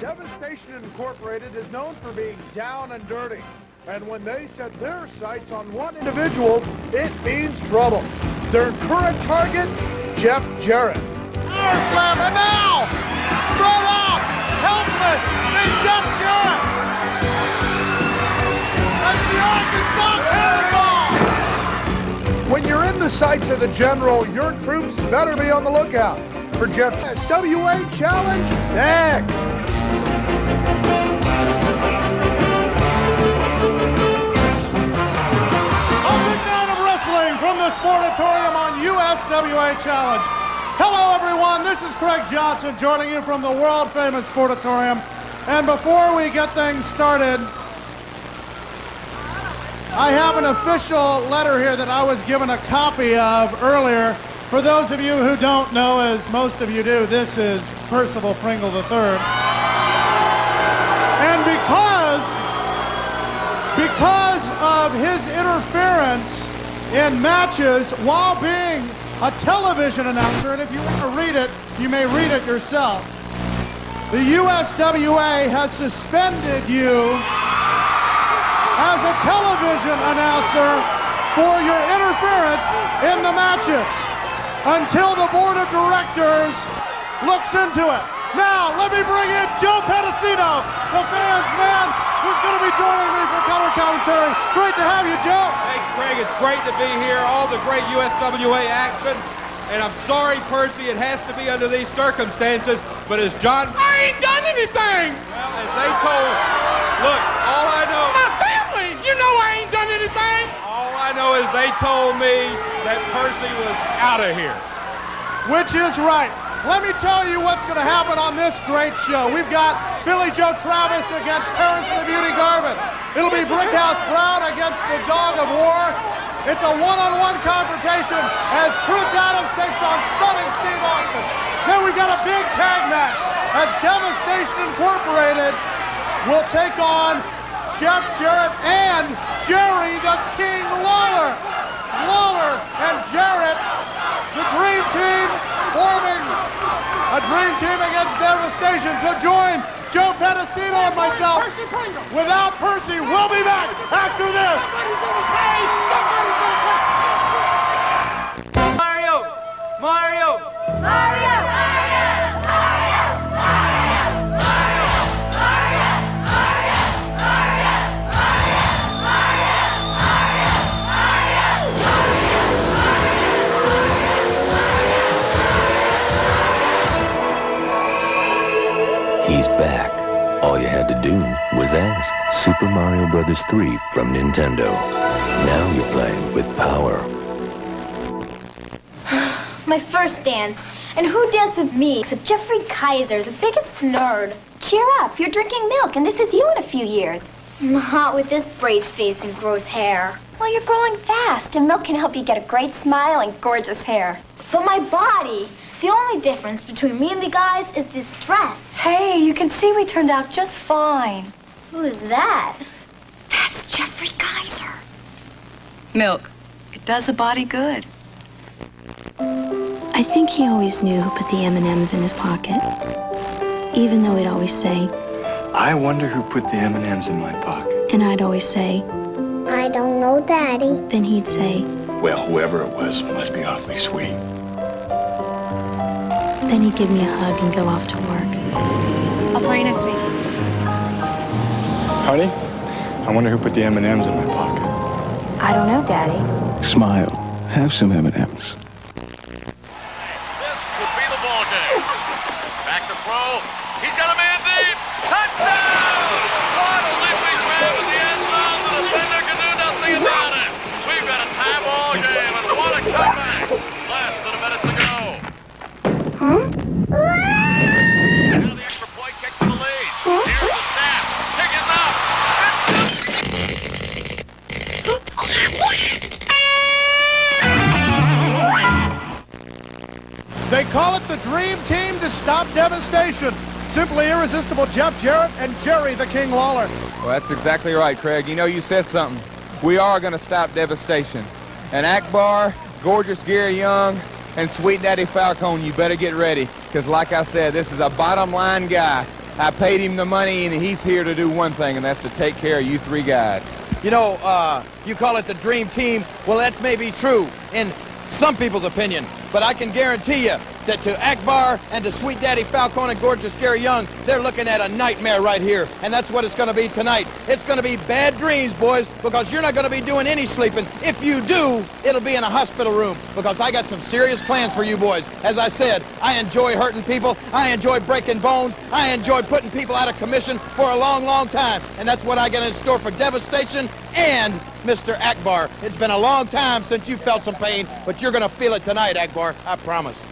Devastation Incorporated is known for being down and dirty. And when they set their sights on one individual, it means trouble. Their current target, Jeff Jarrett. Power slam, and now, spread out, helpless, is Jeff Jarrett. That's the Arkansas Cannonball. When you're in the sights of the general, your troops better be on the lookout for Jeff's SWA Challenge next. From the Sportatorium on USWA Challenge. Hello everyone, this is Craig Johnson joining you from the world-famous Sportatorium. And before we get things started, I have an official letter here that I was given a copy of earlier. For those of you who don't know, as most of you do, this is Percival Pringle III. And because of his interference in matches while being a television announcer, and if you want to read it, you may read it yourself. The USWA has suspended you as a television announcer for your interference in the matches until the board of directors looks into it. Now, let me bring in Joe Pedicino, the fans' man, who's going to be joining me for color commentary. Great to have you, Joe. Thanks, Greg. It's great to be here. All the great USWA action. And I'm sorry, Percy, it has to be under these circumstances, but as John... I ain't done anything! Well, as they told... Look, all I know... My family! You know I ain't done anything! All I know is they told me that Percy was out of here. Which is right. Let me tell you what's going to happen on this great show. We've got Billy Joe Travis against Terrence the Beauty Garvin. It'll be Brickhouse Brown against the Dog of War. It's a one-on-one confrontation as Chris Adams takes on Stunning Steve Austin. Then we've got a big tag match as Devastation Incorporated will take on Jeff Jarrett and Jerry the King Lawler. Lawler and Jarrett, the Dream Team, forming a dream team against Devastation. So join Joe Pedicino and myself. Without Percy, we'll be back after this. Mario! Mario! Mario! He's back. All you had to do was ask. Super Mario Bros. 3 from Nintendo. Now you're playing with power. My first dance. And who danced with me except Jeffrey Kaiser, the biggest nerd? Cheer up, you're drinking milk, and this is you in a few years. Not with this brace face and gross hair. Well, you're growing fast, and milk can help you get a great smile and gorgeous hair. But my body. The only difference between me and the guys is this dress. Hey, you can see we turned out just fine. Who is that? That's Jeffrey Kaiser. Milk. It does a body good. I think he always knew who put the M&Ms in his pocket. Even though he'd always say, I wonder who put the M&Ms in my pocket. And I'd always say, I don't know, Daddy. Then he'd say, well, whoever it was must be awfully sweet. Then he'd give me a hug and go off to work. I'll play you next week. Honey, I wonder who put the M&Ms in my pocket. I don't know, Daddy. Smile. Have some M&Ms. This could be the ball game. Back to throw. He's got a man deep. Touchdown! What a leaping grab in the end zone. The defender can do nothing about it. We've got a tie ball game, and what a comeback. Less than a minute to go. Now the extra point kick to the lead. Here's the snap. Kick is up. They call it the Dream Team to stop Devastation. Simply Irresistible Jeff Jarrett and Jerry the King Lawler. Well, that's exactly right, Craig. You know, you said something. We are going to stop Devastation. And Akbar, Gorgeous Gary Young, and Sweet Daddy Falcone, you better get ready. Because like I said, this is a bottom line guy. I paid him the money, and he's here to do one thing, and that's to take care of you three guys. You know, you call it the dream team. Well, that may be true in some people's opinion, but I can guarantee you that to Akbar and to Sweet Daddy Falcone and Gorgeous Gary Young, they're looking at a nightmare right here, and that's what it's going to be tonight. It's going to be bad dreams, boys, because you're not going to be doing any sleeping. If you do, it'll be in a hospital room, because I got some serious plans for you boys. As I said, I enjoy hurting people. I enjoy breaking bones. I enjoy putting people out of commission for a long, long time, and that's what I got in store for Devastation and Mr. Akbar. It's been a long time since you felt some pain, but you're going to feel it tonight, Akbar. I promise.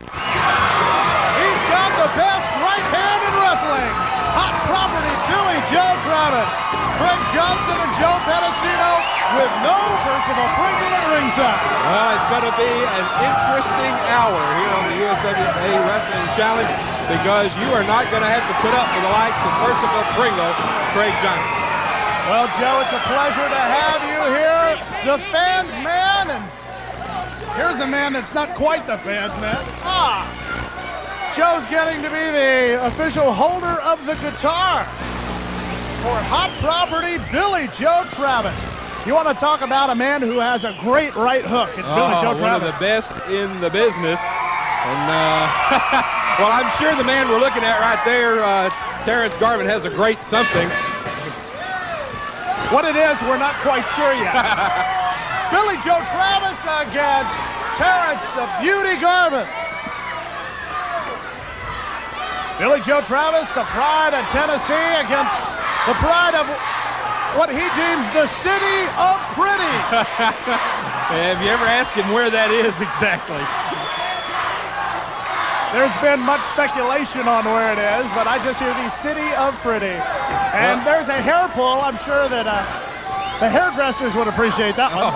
He's got the best right hand in wrestling. Hot property, Billy Joe Travis. Craig Johnson and Joe Pedicino with no personal Pringle at ringside. Well, it's going to be an interesting hour here on the USWA Wrestling Challenge because you are not going to have to put up with the likes of Percival Pringle, Craig Johnson. Well, Joe, it's a pleasure to have you here, the fans man, and here's a man that's not quite the fans man. Joe's getting to be the official holder of the guitar for Hot Property, Billy Joe Travis. You want to talk about a man who has a great right hook? It's Billy Joe Travis. One of the best in the business. And, well, I'm sure the man we're looking at right there, Terrence Garvin, has a great something. What it is, we're not quite sure yet. Billy Joe Travis against Terrence the Beauty Garvin. Billy Joe Travis, the pride of Tennessee, against the pride of what he deems the city of pretty. Have you ever asked him where that is exactly? There's been much speculation on where it is, but I just hear the city of pretty. And there's a hair pull. I'm sure that the hairdressers would appreciate that one.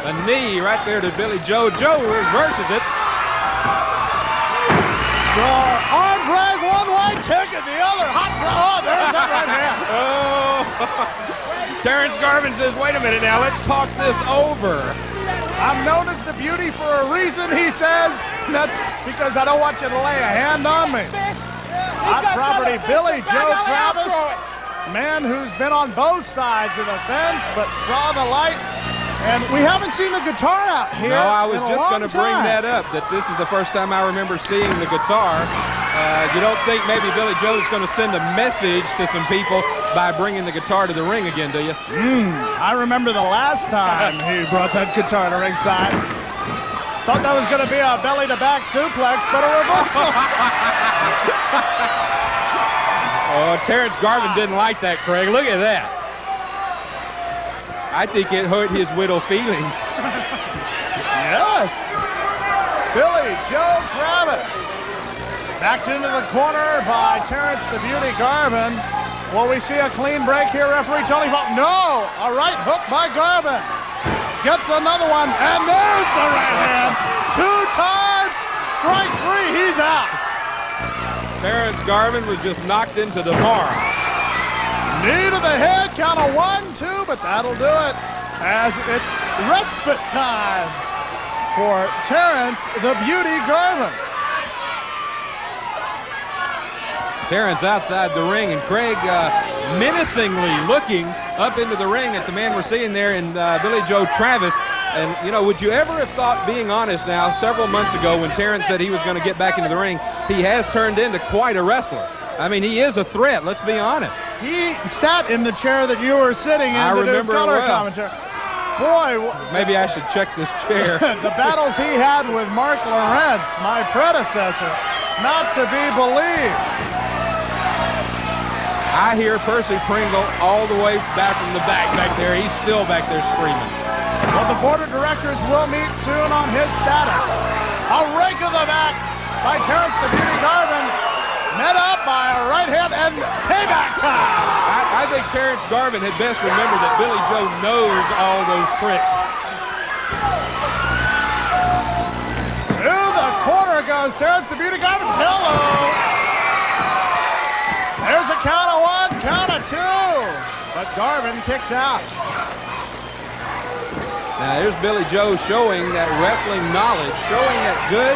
A knee right there to Billy Joe. Joe reverses it. Arm drag one way, ticket the other. There's that right hand. Terrence Garvin says, wait a minute now, let's talk this over. I'm known as the Beauty for a reason, he says. That's because I don't want you to lay a hand on me. Hot Property, Billy Joe Travis, man who's been on both sides of the fence, but saw the light. And we haven't seen the guitar out here. No, I was just going to bring time. that up, that this is the first time I remember seeing the guitar. You don't think maybe Billy Joe's going to send a message to some people by bringing the guitar to the ring again, do you? I remember the last time he brought that guitar to ringside. Thought that was going to be a belly-to-back suplex, but a reversal. Oh, Terrence Garvin didn't like that, Craig. Look at that. I think it hurt his widow feelings. Yes. Billy Joe Travis. Backed into the corner by Terrence the Beauty Garvin. Will we see a clean break here, referee Tony Falk? No! A right hook by Garvin. Gets another one, and there's the right hand. 2 times, strike 3, he's out. Terrence Garvin was just knocked into the bar. Knee to the head, count of 1, 2, but that'll do it as it's respite time for Terrence the Beauty Garvin. Terrence outside the ring, and Craig menacingly looking up into the ring at the man we're seeing there in Billy Joe Travis. And, you know, would you ever have thought, being honest now, several months ago when Terrence said he was going to get back into the ring, he has turned into quite a wrestler. I mean, he is a threat, let's be honest. He sat in the chair that you were sitting in to do color commentary. Boy, maybe I should check this chair. The battles he had with Mark Lawrence, my predecessor, not to be believed. I hear Percy Pringle all the way back from the back there. He's still back there screaming. Well, the board of directors will meet soon on his status. A rake of the back by Terrence the Beauty Garvin. Met up by a right hand and payback time. I think Terrence Garvin had best remember that Billy Joe knows all those tricks. To the corner goes Terrence the Beauty Garvin. Hello. There's a count of 1, count of 2. But Garvin kicks out. Now there's Billy Joe showing that wrestling knowledge, showing that good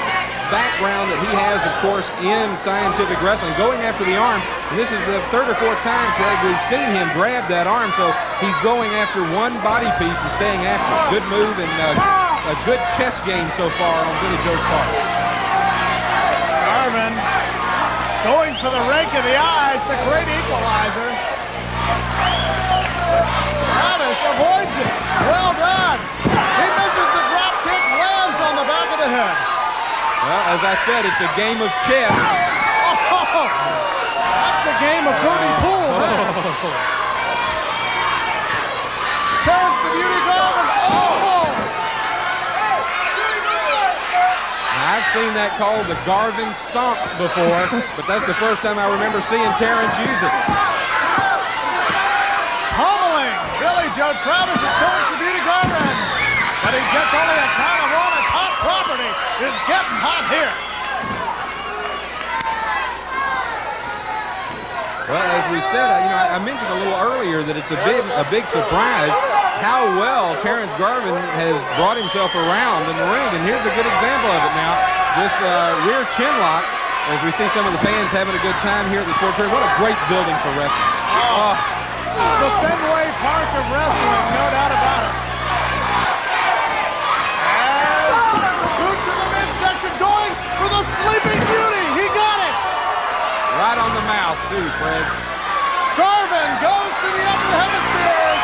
background that he has, of course, in scientific wrestling, going after the arm. And this is the third or fourth time, Craig, we've seen him grab that arm. So he's going after one body piece and staying after it. Good move and a good chess game so far on Billy Joe's part. Garvin going for the rake of the eyes, the great equalizer. Travis avoids it. Well done. He misses the drop kick, lands on the back of the head. Well, as I said, it's a game of chess. Oh, that's a game of birdie pool. Terrence the Beauty Garvin. Oh! I've seen that called the Garvin Stomp before, but that's the first time I remember seeing Terrence use it. Pummeling Billy Joe Travis and Terrence the Beauty Garvin. But he gets only a count of one as Hot Property is getting hot here. Well, as we said, I mentioned a little earlier that it's a big surprise how well Terrence Garvin has brought himself around in the ring, and here's a good example of it now. This rear chin lock, as we see some of the fans having a good time here at the Sports Arena. What a great building for wrestling. The Fenway Park of wrestling, no doubt about it. As it's the boot to the midsection, going for the Sleeping Beauty. He got it. Right on the mouth, too, Fred. Garvin goes to the upper hemispheres.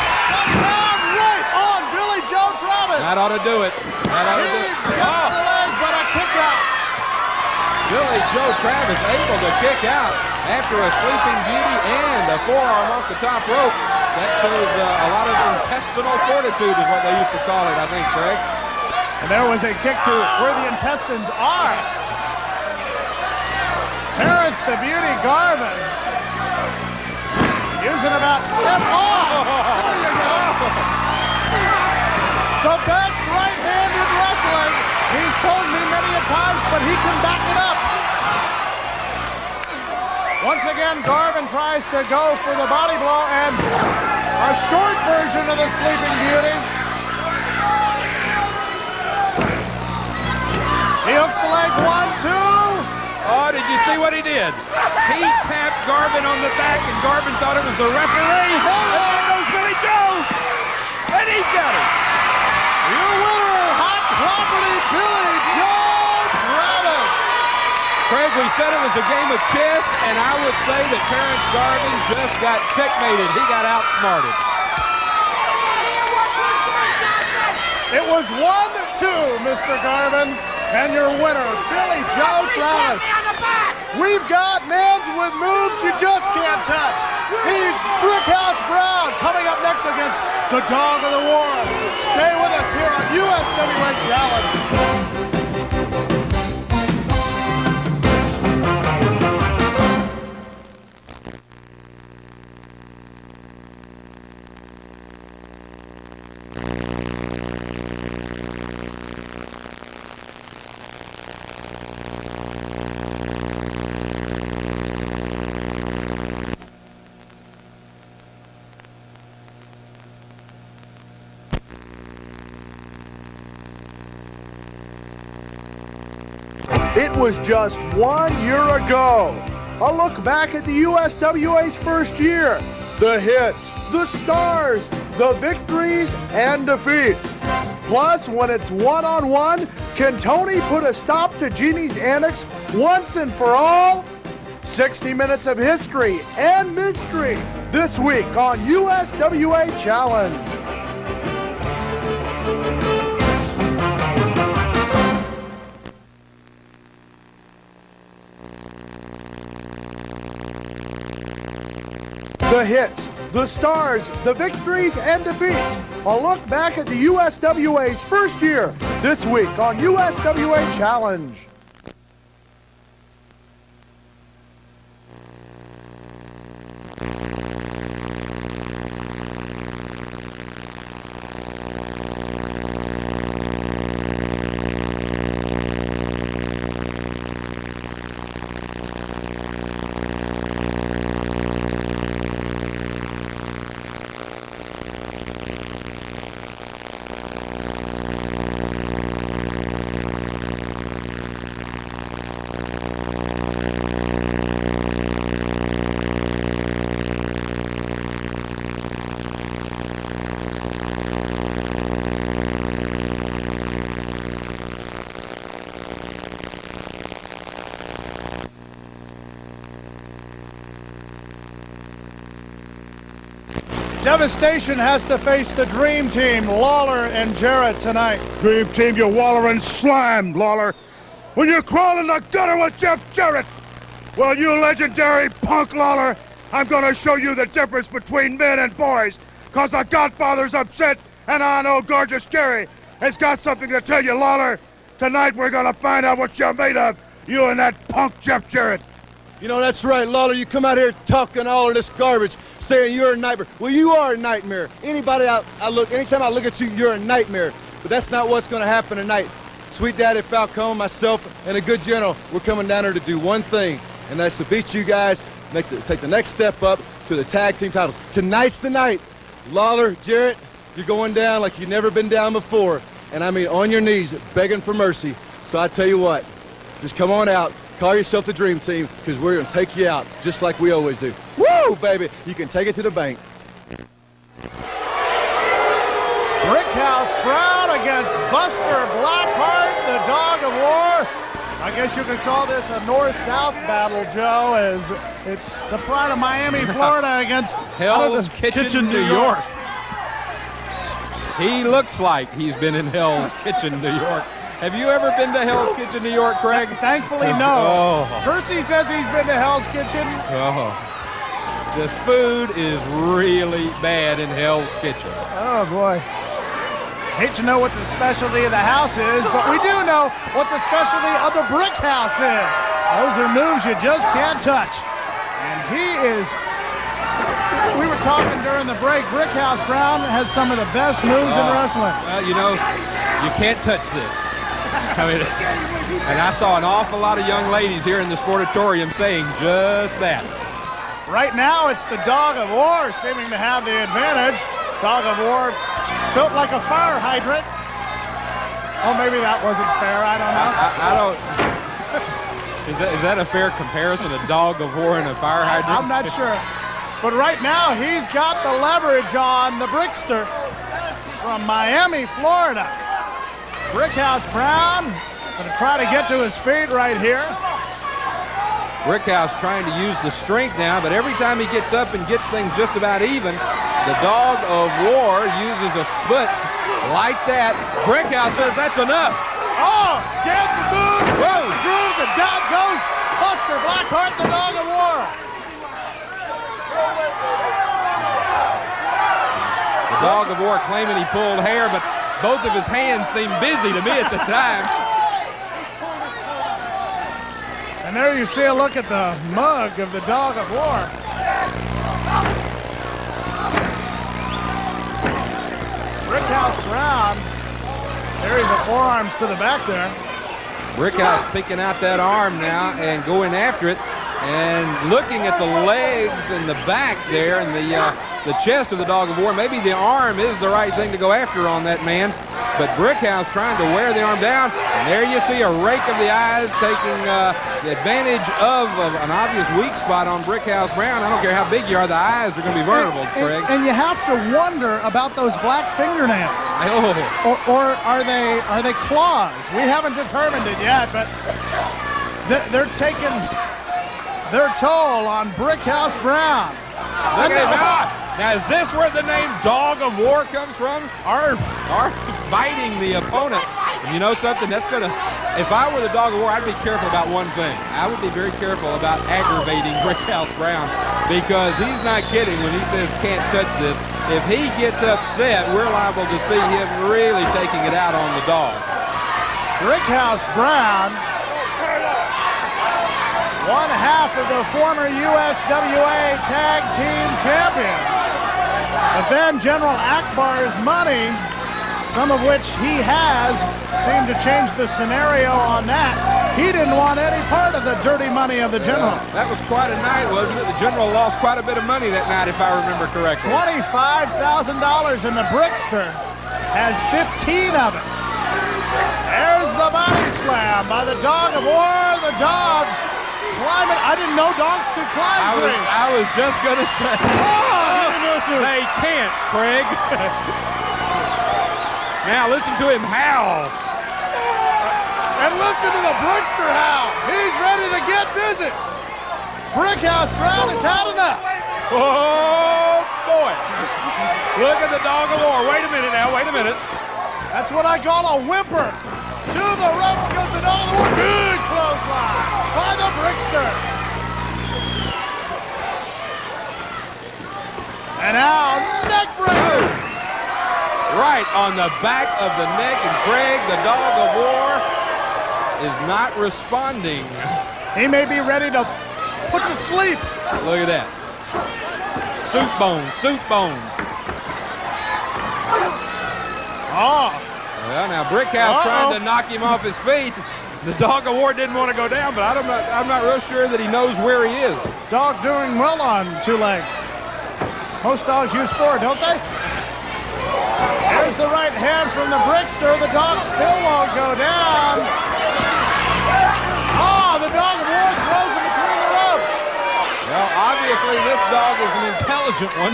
Down right on Billy Joe Travis. That ought to do it. That ought to do it. Gets the legs, but a kick out. Billy Joe Travis able to kick out after a Sleeping Beauty and a forearm off the top rope. That shows a lot of intestinal fortitude is what they used to call it, I think, Craig. And there was a kick to where the intestines are. Terrence the Beauty Garvin using about there you go. The best right-handed wrestling. He's told me many a times, but he can back it up. Once again, Garvin tries to go for the body blow and a short version of the Sleeping Beauty. He hooks the leg, 1, 2. Oh, did you see what he did? He tapped Garvin on the back, and Garvin thought it was the referee. And there goes Billy Joe. And he's got it. Your winner, Hot Property, Billy Joe Travis. Craig, we said it was a game of chess, and I would say that Terrence Garvin just got checkmated. He got outsmarted. It was 1-2, Mr. Garvin. And your winner, Billy Joe Travis. We've got men's with moves you just can't touch. He's Brickhouse Brown coming up next against the Dog of the War. Stay with us here on USWA Challenge. It was just 1 year ago. A look back at the USWA's first year. The hits, the stars, the victories and defeats. Plus, when it's one-on-one, can Tony put a stop to Jeannie's antics once and for all? 60 minutes of history and mystery this week on USWA Challenge. The hits, the stars, the victories and defeats. A look back at the USWA's first year this week on USWA Challenge. Devastation has to face the Dream Team, Lawler and Jarrett, tonight. Dream Team, you waller in slime, Lawler. When you crawl in the gutter with Jeff Jarrett. Well, you legendary punk, Lawler, I'm gonna show you the difference between men and boys. Cause the Godfather's upset, and I know Gorgeous Gary has got something to tell you, Lawler. Tonight we're gonna find out what you're made of, you and that punk Jeff Jarrett. You know, that's right, Lawler. You come out here talking all of this garbage, saying you're a nightmare. Well, you are a nightmare. Anytime I look at you, you're a nightmare. But that's not what's going to happen tonight. Sweet Daddy Falcone, myself, and a good general, we're coming down here to do one thing, and that's to beat you guys, take the next step up to the tag team titles. Tonight's the night. Lawler, Jarrett, you're going down like you've never been down before. And I mean on your knees, begging for mercy. So I tell you what, just come on out. Call yourself the Dream Team, because we're going to take you out just like we always do. Woo, baby! You can take it to the bank. Brickhouse Brown against Buster Blackheart, the Dog of War. I guess you could call this a north-south battle, Joe, as it's the pride of Miami, Florida against Hell's Kitchen, New York. He looks like he's been in Hell's Kitchen, New York. Have you ever been to Hell's Kitchen, New York, Craig? Thankfully, no. Oh. Percy says he's been to Hell's Kitchen. Oh. The food is really bad in Hell's Kitchen. Oh, boy. Hate to know what the specialty of the house is, but we do know what the specialty of the Brick House is. Those are moves you just can't touch. And he is... We were talking during the break. Brickhouse Brown has some of the best moves in wrestling. Well, you know, you can't touch this. I mean, and I saw an awful lot of young ladies here in the Sportatorium saying just that. Right now, it's the Dog of War seeming to have the advantage. Dog of War built like a fire hydrant. Oh, maybe that wasn't fair. I don't know. I don't. Is that a fair comparison? A Dog of War and a fire hydrant? I'm not sure. But right now, he's got the leverage on the Brickster from Miami, Florida. Brickhouse Brown going to try to get to his feet right here. Brickhouse trying to use the strength now, but every time he gets up and gets things just about even, the Dog of War uses a foot like that. Brickhouse says that's enough. Oh, dancing move, dancing grooves, and down goes Buster Blackheart, the Dog of War. The Dog of War claiming he pulled hair, but both of his hands seemed busy to me at the time. And there you see a look at the mug of the Dog of War. Brickhouse Brown, series of forearms to the back there. Brickhouse picking out that arm now and going after it and looking at the legs and the back there and the chest of the Dog of War. Maybe the arm is the right thing to go after on that man, but Brickhouse trying to wear the arm down, and there you see a rake of the eyes taking the advantage of an obvious weak spot on Brickhouse Brown. I don't care how big you are, the eyes are going to be vulnerable, Craig. And you have to wonder about those black fingernails. Oh. Or are they claws? We haven't determined it yet, but they're taking their toll on Brickhouse Brown. Look at him. Now, is this where the name Dog of War comes from? Arf. Arf, biting the opponent. And you know something? That's going to, if I were the Dog of War, I'd be careful about one thing. I would be very careful about aggravating Brickhouse Brown, because he's not kidding when he says can't touch this. If he gets upset, we're liable to see him really taking it out on the dog. Brickhouse Brown, one half of the former USWA Tag Team Champions. But then General Akbar's money, some of which he has, seemed to change the scenario on that. He didn't want any part of the dirty money of the General. That was quite a night, wasn't it? The General lost quite a bit of money that night, if I remember correctly. $25,000, and the Brickster has 15 of it. There's the body slam by the Dog of War. The dog climbing. I didn't know dogs could climb trees. I was just going to say. They can't, Craig. Now listen to him howl. And listen to the Brickster howl. He's ready to get busy. Brickhouse Brown has had enough. Oh, boy. Look at the dog of war. Wait a minute now. Wait a minute. That's what I call a whimper. To the ropes goes the dog of war. Good clothesline by the Brickster. And now, neck breaker. Right on the back of the neck, and Craig, the dog of war, is not responding. He may be ready to put to sleep. Look at that. Soup bones, soup bones. Oh. Well, now Brickhouse trying to knock him off his feet. The dog of war didn't want to go down, but I'm not real sure that he knows where he is. Dog doing well on two legs. Most dogs use four, don't they? There's the right hand from the Brickster. The dog still won't go down. Oh, the dog of war throws him between the ropes. Well, obviously this dog is an intelligent one.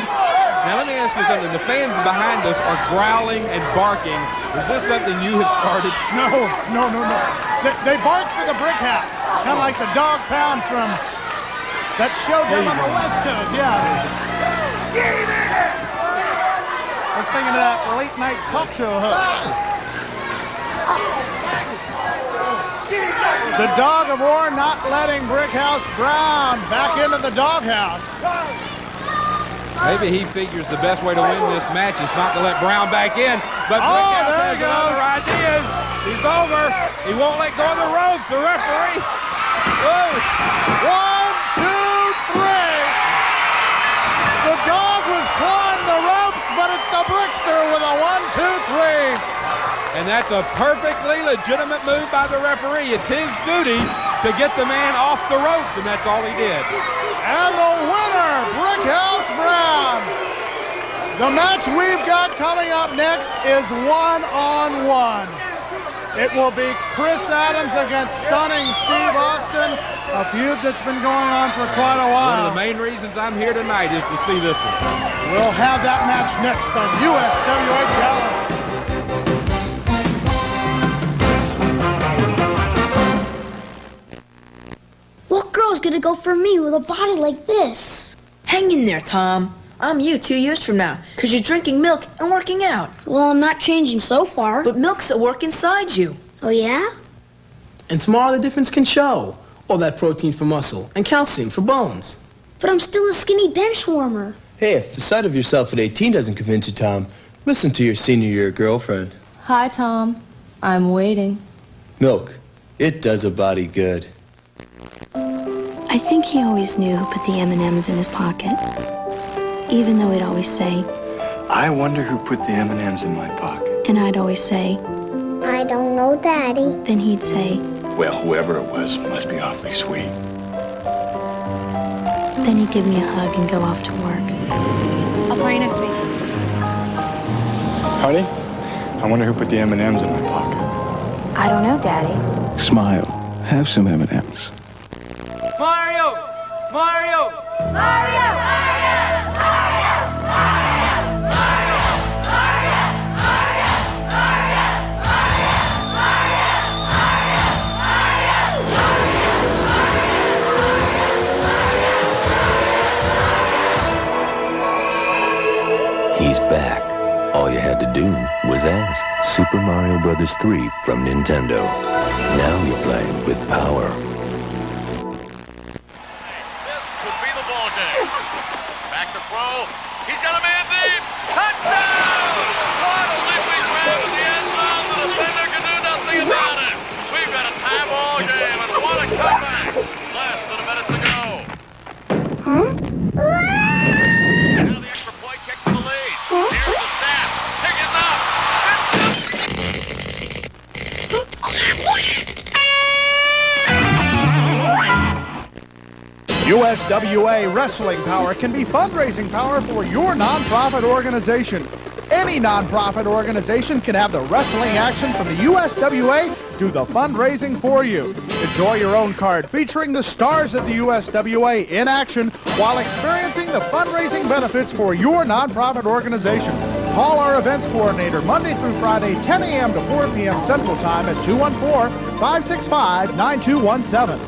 Now let me ask you something. The fans behind us are growling and barking. Is this something you have started? No. They bark for the Brickhouse. Kind of like the dog pound from that show down on the West Coast, yeah. Get him in it! I was thinking of that late night talk show host. The dog of war not letting Brickhouse Brown back into the doghouse. Maybe he figures the best way to win this match is not to let Brown back in. But Brickhouse has other ideas. He's over. He won't let go of the ropes. The referee. Whoa. 1, 2, 3. The dog was clawing the ropes, but it's the Brickster with a 1, 2, 3. And that's a perfectly legitimate move by the referee. It's his duty to get the man off the ropes, and that's all he did. And the winner, Brickhouse Brown. The match we've got coming up next is one-on-one. It will be Chris Adams against Stunning Steve Austin, a feud that's been going on for quite a while. One of the main reasons I'm here tonight is to see this one. We'll have that match next on USWA Challenge. What girl's gonna go for me with a body like this? Hang in there, Tom. I'm you 2 years from now, because you're drinking milk and working out. Well, I'm not changing so far. But milk's at work inside you. Oh, yeah? And tomorrow the difference can show. All that protein for muscle and calcium for bones. But I'm still a skinny bench warmer. Hey, if the sight of yourself at 18 doesn't convince you, Tom, listen to your senior year girlfriend. Hi, Tom. I'm waiting. Milk. It does a body good. I think he always knew who put the M&Ms in his pocket. Even though he'd always say, I wonder who put the M&Ms in my pocket. and I'd always say, I don't know, Daddy. Then he'd say, Well, whoever it was must be awfully sweet. Then he'd give me a hug and go off to work. I'll call you next week. Honey, I wonder who put the M&Ms in my pocket. I don't know, Daddy. Smile. Have some M&Ms. Mario! Mario! Mario! He's back. All you had to do was ask. Super Mario Bros. 3 from Nintendo. Now you're playing with power. This could be the ball game. Back to throw. He's got a man deep. Touchdown! What a leaping grab in the end zone. The defender can do nothing about it. We've got a tie ball game, and what a comeback. Less than a minute to go. Now the extra point kick to the lead. Here's the snap. Pick it up. USWA Wrestling Power can be fundraising power for your nonprofit organization. Any nonprofit organization can have the wrestling action from the USWA do the fundraising for you. Enjoy your own card featuring the stars of the USWA in action while experiencing the fundraising benefits for your nonprofit organization. Call our events coordinator Monday through Friday, 10 a.m. to 4 p.m. Central Time at 214-565-9217.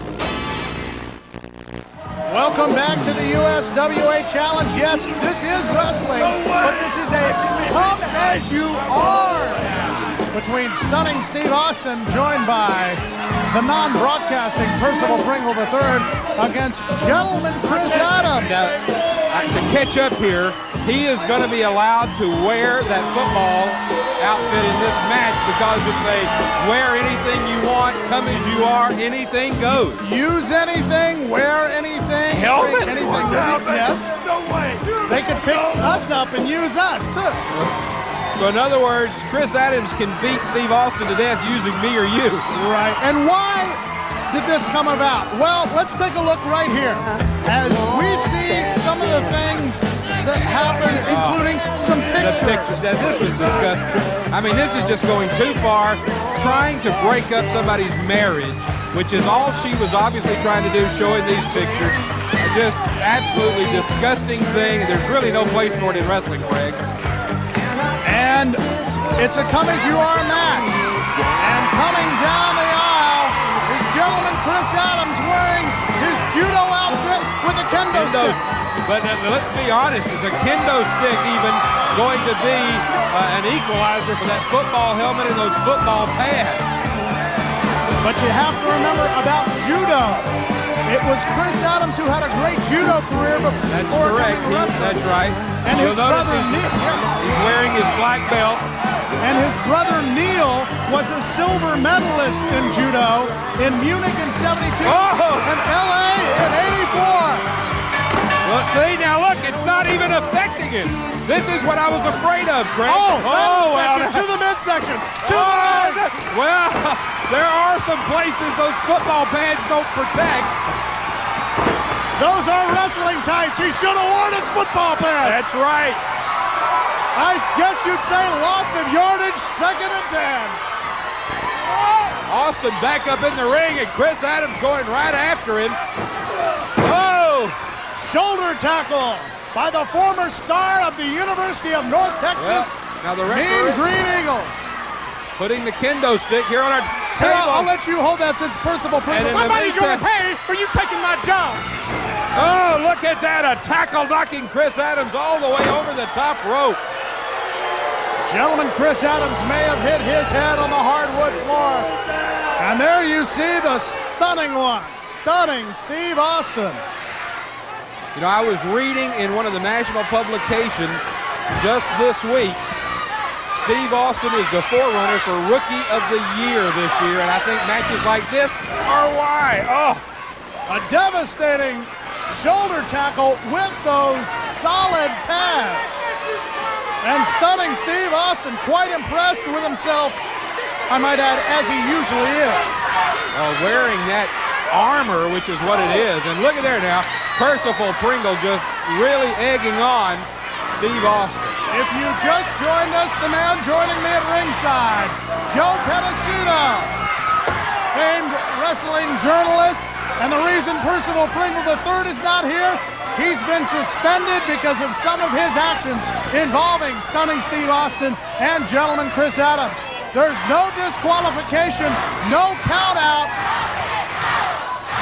Welcome back to the USWA Challenge. Yes, this is wrestling, but this is a come as you are match between Stunning Steve Austin, joined by the non-broadcasting Percival Pringle III, against Gentleman Chris Adams. Now, to catch up here, he is going to be allowed to wear that football outfit in this match because it's a wear anything you want, come as you are, anything goes. Use anything, wear anything, Helmet? anything with it. Yes. No way. They could pick us up and use us too. So in other words, Chris Adams can beat Steve Austin to death using me or you. Right. And why did this come about? Well, let's take a look right here as we see some of the things that happened, including some pictures. Now, this was disgusting. I mean, this is just going too far, trying to break up somebody's marriage, which is all she was obviously trying to do, showing these pictures. Just absolutely disgusting thing. There's really no place for it in wrestling, Greg. And it's a come-as-you-are match. And coming down the aisle is Gentleman Chris Adams wearing his judo outfit with a kendo stick. But let's be honest, is a kendo stick even going to be an equalizer for that football helmet and those football pads? But you have to remember about judo. It was Chris Adams who had a great judo career before. That's correct. That's right. And his brother Neil, he's wearing his black belt. And his brother Neil was a silver medalist in judo in Munich in '72 and LA in '84. Well, see, now look, it's not even affecting him. This is what I was afraid of, Craig. Well, to the midsection, to the legs. Well, there are some places those football pads don't protect. Those are wrestling tights. He should have worn his football pads. That's right. I guess you'd say loss of yardage, 2nd and 10. Austin back up in the ring, and Chris Adams going right after him. Oh! Shoulder tackle by the former star of the University of North Texas, now the Mean Green Eagles. Putting the kendo stick here on our table. I'll let you hold that since Percival Pringle. Somebody's going to pay for you taking my job. Oh, look at that. A tackle knocking Chris Adams all the way over the top rope. Gentleman Chris Adams may have hit his head on the hardwood floor. And there you see the stunning one. Stunning Steve Austin. You know, I was reading in one of the national publications just this week, Steve Austin is the forerunner for Rookie of the Year this year, and I think matches like this are why. Oh! A devastating shoulder tackle with those solid pads. And stunning Steve Austin, quite impressed with himself, I might add, as he usually is. Wearing that armor, which is what it is. And look at there now, Percival Pringle just really egging on Steve Austin. If you just joined us, the man joining me at ringside, Joe Pedicino, famed wrestling journalist. And the reason Percival Pringle III is not here, he's been suspended because of some of his actions involving Stunning Steve Austin and Gentleman Chris Adams. There's no disqualification, no count out.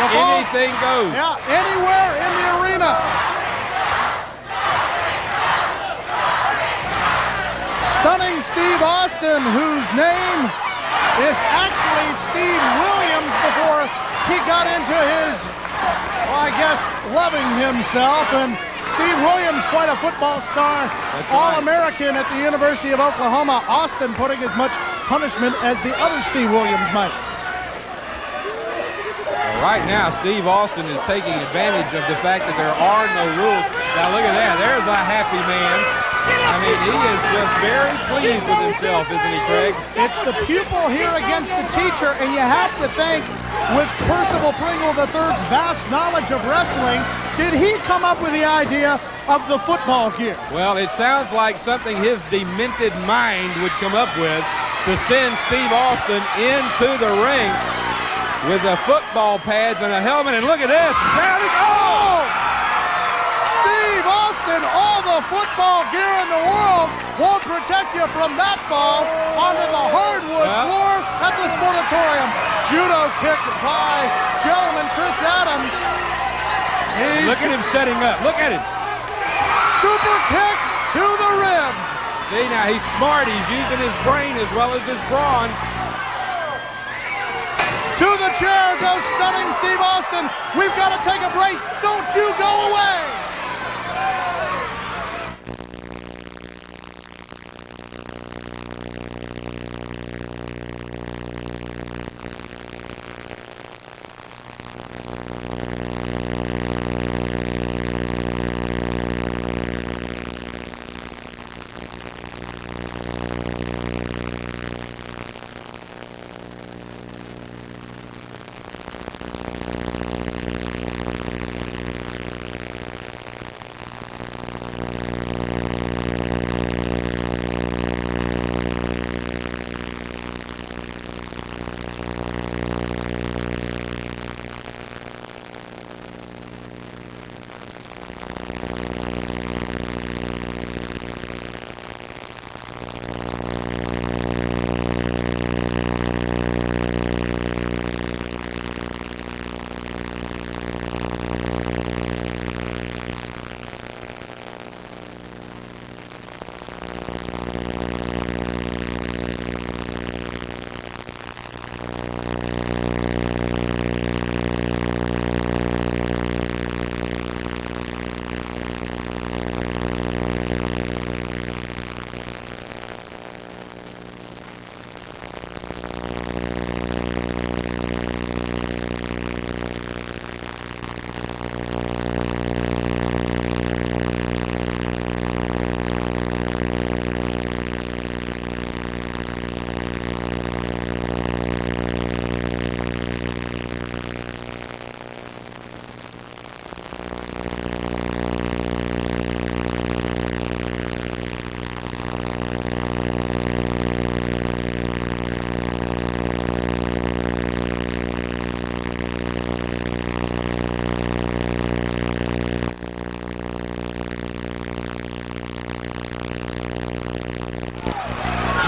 Anything goes. Yeah, anywhere in the arena. Stunning Steve Austin, whose name is actually Steve Williams before he got into his, well, I guess, loving himself. And Steve Williams, quite a football star, All-American at the University of Oklahoma. Austin putting as much punishment as the other Steve Williams might. Right now, Steve Austin is taking advantage of the fact that there are no rules. Now look at that, there's a happy man. I mean, he is just very pleased with himself, isn't he, Craig? It's the pupil here against the teacher, and you have to think, with Percival Pringle III's vast knowledge of wrestling, did he come up with the idea of the football gear? Well, it sounds like something his demented mind would come up with to send Steve Austin into the ring with the football pads and a helmet, and look at this. Oh! Steve Austin, all the football gear in the world won't protect you from that fall onto the hardwood floor at the Sportatorium. Judo kick by Gentleman Chris Adams. Look at him setting up. Look at him. Super kick to the ribs. See, now he's smart. He's using his brain as well as his brawn. To the chair goes Stunning Steve Austin. We've got to take a break. Don't you go away.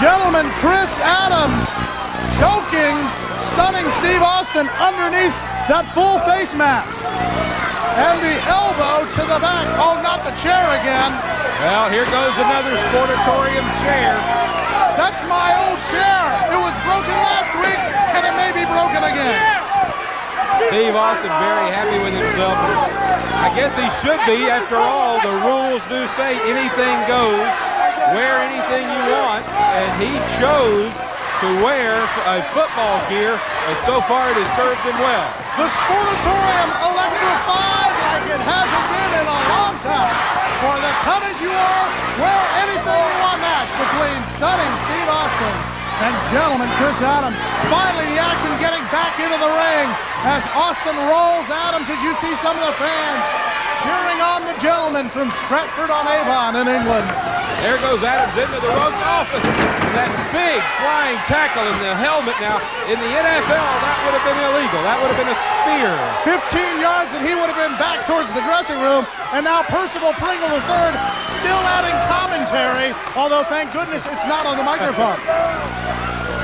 Gentlemen, Chris Adams choking Stunning Steve Austin underneath that full face mask. And the elbow to the back. Oh, not the chair again. Well, here goes another Sportatorium chair. That's my old chair. It was broken last week, and it may be broken again. Steve Austin very happy with himself. I guess he should be. After all, the rules do say anything goes. Wear anything you want, and he chose to wear a football gear, and so far it has served him well. The Sportatorium electrified like it hasn't been in a long time. For the come as you are, wear anything you want match between Stunning Steve Austin and gentleman Chris Adams. Finally, the action getting back into the ring as Austin rolls Adams, as you see some of the fans cheering on the gentleman from Stratford-on-Avon in England. There goes Adams into the ropes off of that big flying tackle in the helmet. Now, in the NFL, that would have been illegal. That would have been a spear. 15 yards and he would have been back towards the dressing room. And now Percival Pringle III still adding commentary, although thank goodness it's not on the microphone.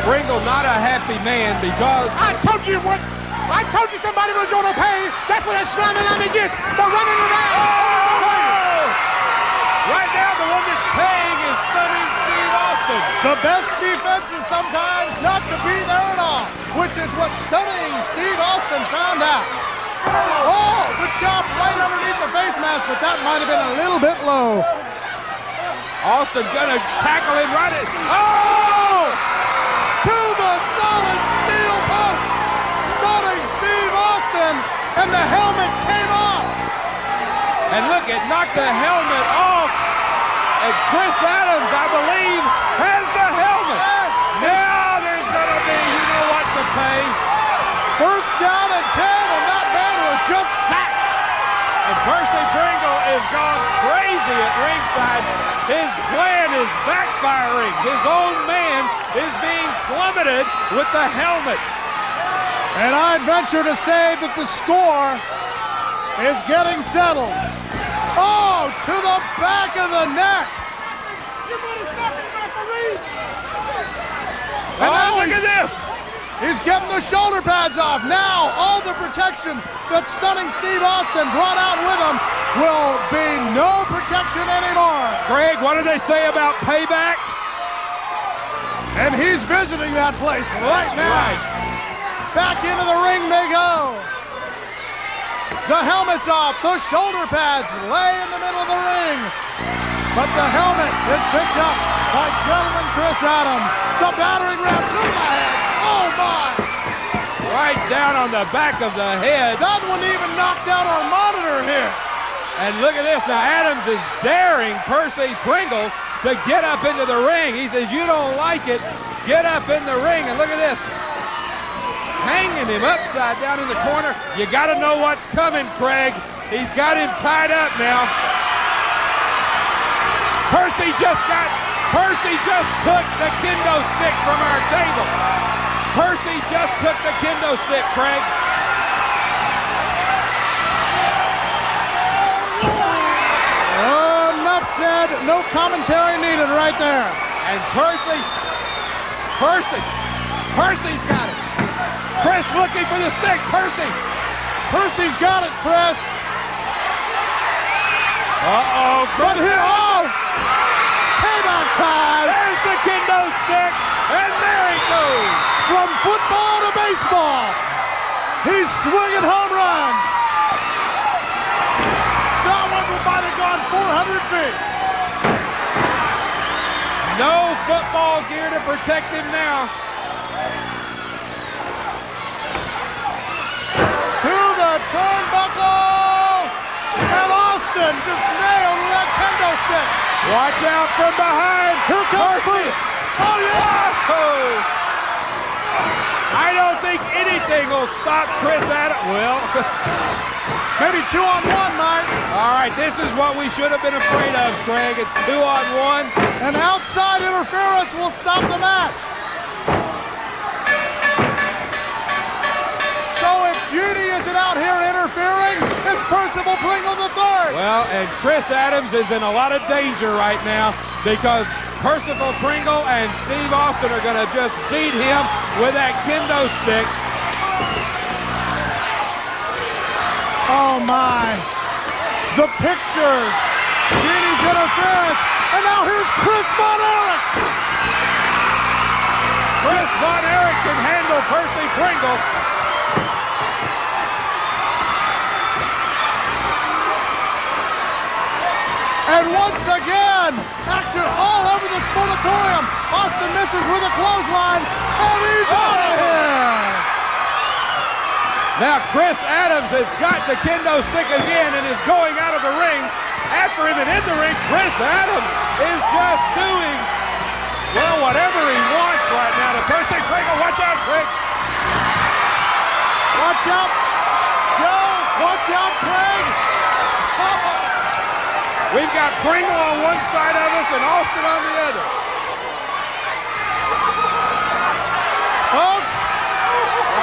Pringle not a happy man because... I told you what... I told you somebody was going to pay. That's what that slamming gets for running around. Oh! Right now, the one that's paying is Stunning Steve Austin. The best defense is sometimes not to be there at all, which is what Stunning Steve Austin found out. Oh, the chop right underneath the face mask, but that might have been a little bit low. Austin gonna tackle him right at... Oh! To the solid steel post. Stunning Steve Austin, and the helmet came off. And look, it knocked the helmet off. And Chris Adams, I believe, has the helmet. Now there's going to be, you know what to pay. First down and 10, and that man was just sacked. And Percy Pringle is gone crazy at ringside. His plan is backfiring. His own man is being plummeted with the helmet. And I'd venture to say that the score is getting settled. Oh, to the back of the neck. Oh, look at this. He's getting the shoulder pads off. Now, all the protection that Stunning Steve Austin brought out with him will be no protection anymore. Greg, what do they say about payback? And he's visiting that place right now. Right. Back into the ring they go. The helmet's off. The shoulder pads lay in the middle of the ring. But the helmet is picked up by gentleman Chris Adams. The battering ram to the head. Oh, my. Right down on the back of the head. That one even knocked out our monitor here. And look at this. Now, Adams is daring Percy Pringle to get up into the ring. He says, you don't like it, get up in the ring. And look at this. Hanging him upside down in the corner. You got to know what's coming, Craig. He's got him tied up now. Percy just took the kendo stick from our table. Percy just took the kendo stick, Craig. Oh, enough said. No commentary needed right there. And Percy's got it. Chris looking for the stick. Percy's got it, Chris. Uh-oh. But here, oh! Payback time! There's the kendo stick, and there he goes. From football to baseball, he's swinging home run. That one might have gone 400 feet. No football gear to protect him now. To the turnbuckle, and Austin just nailed that kendo stick. Watch out from behind. Here comes Percy. Oh, yeah. Oh. I don't think anything will stop Chris Adams. Well, maybe 2-on-1, Mike. All right, this is what we should have been afraid of, Craig. It's 2-on-1. And outside interference will stop the match. Judy isn't out here interfering. It's Percival Pringle III. Well, and Chris Adams is in a lot of danger right now because Percival Pringle and Steve Austin are going to just beat him with that kendo stick. Oh, my. The pictures. Judy's interference. And now here's Chris Von Erich. Chris Von Erich can handle Percy Pringle. And once again, action all over the sportatorium. Austin misses with a clothesline, and he's out of here. Now Chris Adams has got the kendo stick again and is going out of the ring. After him and in the ring, Chris Adams is just doing, well, whatever he wants right now to Percy Pringle. Watch out, Craig. Watch out, Joe. Watch out, Craig. We've got Pringle on one side of us and Austin on the other. Folks.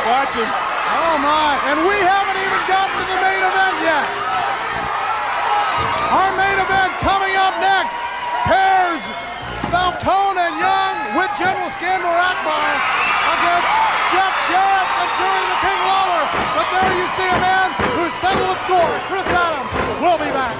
Watch him. Oh, my. And we haven't even gotten to the main event yet. Our main event coming up next pairs Falcone and Young with General Scandor Akbar against Jeff Jarrett and Jerry the King Lawler. But there you see a man who's settled the score. Chris Adams will be back.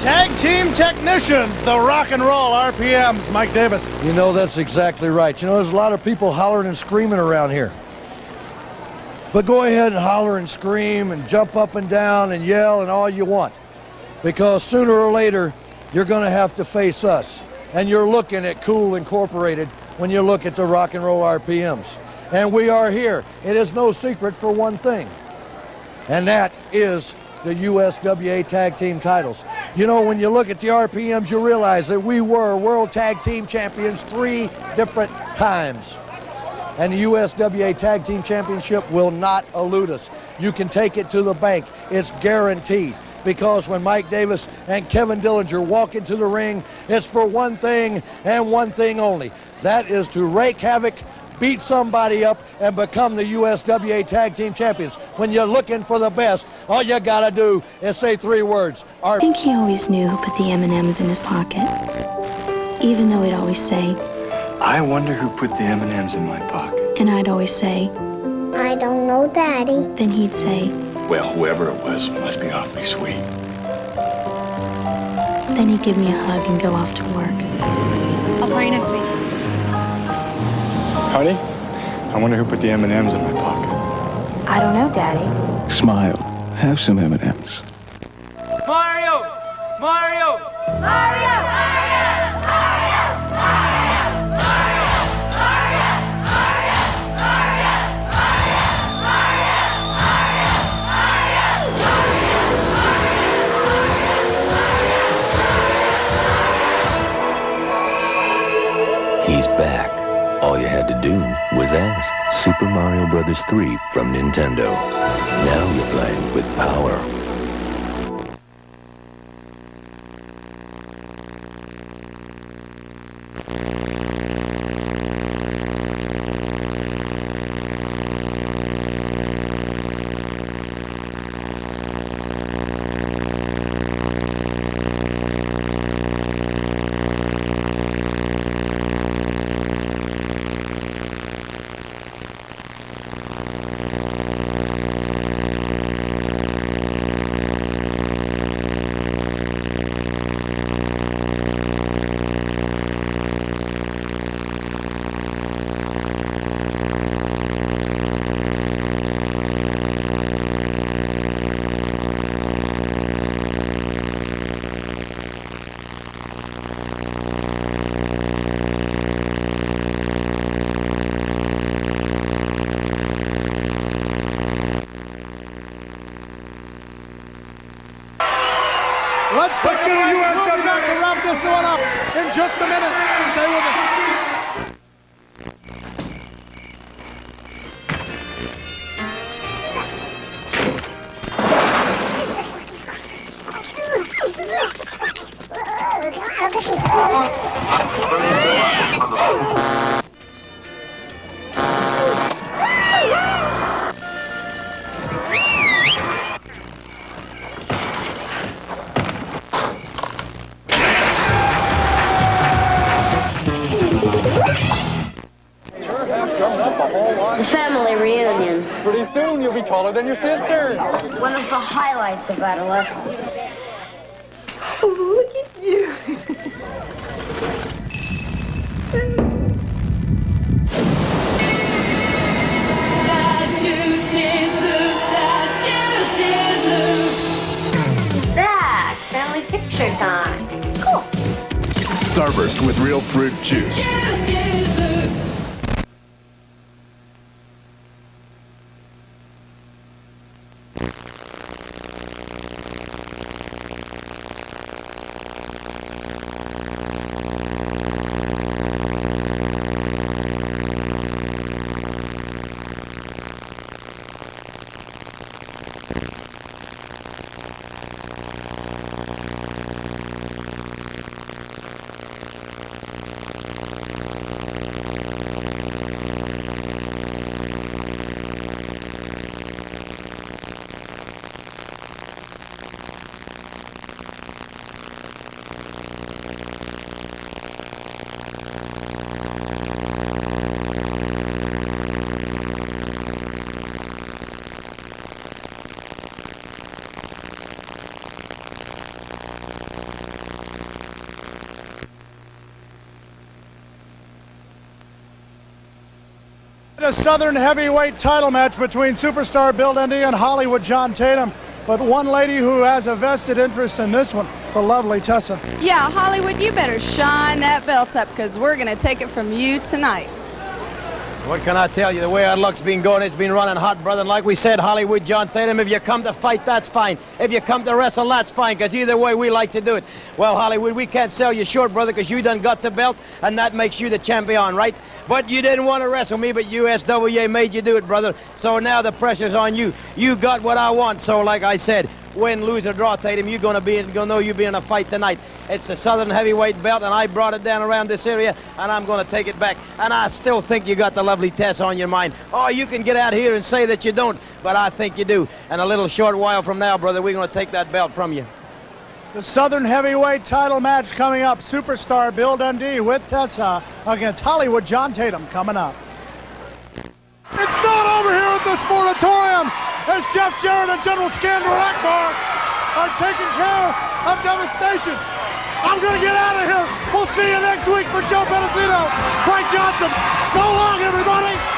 Tag team technicians, the rock and roll RPMs. Mike Davis. You know, that's exactly right. You know, there's a lot of people hollering and screaming around here. But go ahead and holler and scream and jump up and down and yell and all you want. Because sooner or later, you're going to have to face us. And you're looking at Cool Incorporated when you look at the rock and roll RPMs. And we are here. It is no secret for one thing. And that is the USWA Tag Team titles. You know, when you look at the RPMs, you realize that we were World Tag Team Champions 3 different times. And the USWA Tag Team Championship will not elude us. You can take it to the bank. It's guaranteed. Because when Mike Davis and Kevin Dillinger walk into the ring, it's for one thing and one thing only. That is to wreak havoc, beat somebody up, and become the USWA Tag Team Champions. When you're looking for the best, all you gotta do is say 3 words. I think he always knew who put the M&Ms in his pocket. Even though he'd always say, I wonder who put the M&Ms in my pocket. and I'd always say, I don't know, Daddy. then he'd say, Well, whoever it was must be awfully sweet. then he'd give me a hug and go off to work. I'll call you next week. Honey, I wonder who put the M&Ms in my pocket. I don't know, Daddy. Smile. Have some M&Ms. Mario! Mario! Mario! He's back. All you had to do was ask. Super Mario Bros. 3 from Nintendo. Now you're playing with power. Let's take a break. We'll be back to wrap this one up in just a minute. Stay with us. The family reunion. Pretty soon you'll be taller than your sister. One of the highlights of adolescence. Oh, look at you. Dad, family picture time. Cool. Starburst with real fruit juice. a Southern heavyweight title match between superstar Bill Dundee and Hollywood John Tatum. But one lady who has a vested interest in this one, the lovely Tessa. Yeah, Hollywood, you better shine that belt up because we're going to take it from you tonight. What can I tell you? The way our luck's been going, it's been running hot, brother. And like we said, Hollywood John Tatum, if you come to fight, that's fine. If you come to wrestle, that's fine, because either way, we like to do it. Well, Hollywood, we can't sell you short, brother, because you done got the belt, and that makes you the champion, right? But you didn't want to wrestle me, but USWA made you do it, brother. So now the pressure's on you. You got what I want. So like I said, win, lose, or draw, Tatum, you're gonna know you'll be in a fight tonight. It's the Southern heavyweight belt, and I brought it down around this area, and I'm gonna take it back. And I still think you got the lovely Tess on your mind. Oh, you can get out here and say that you don't, but I think you do. And a little short while from now, brother, we're gonna take that belt from you. The Southern heavyweight title match coming up. Superstar Bill Dundee with Tessa against Hollywood John Tatum coming up. It's not over here at the Sportatorium as Jeff Jarrett and General Scandal Akbar are taking care of devastation. I'm going to get out of here. We'll see you next week for Joe Pedicino, Frank Johnson. So long, everybody.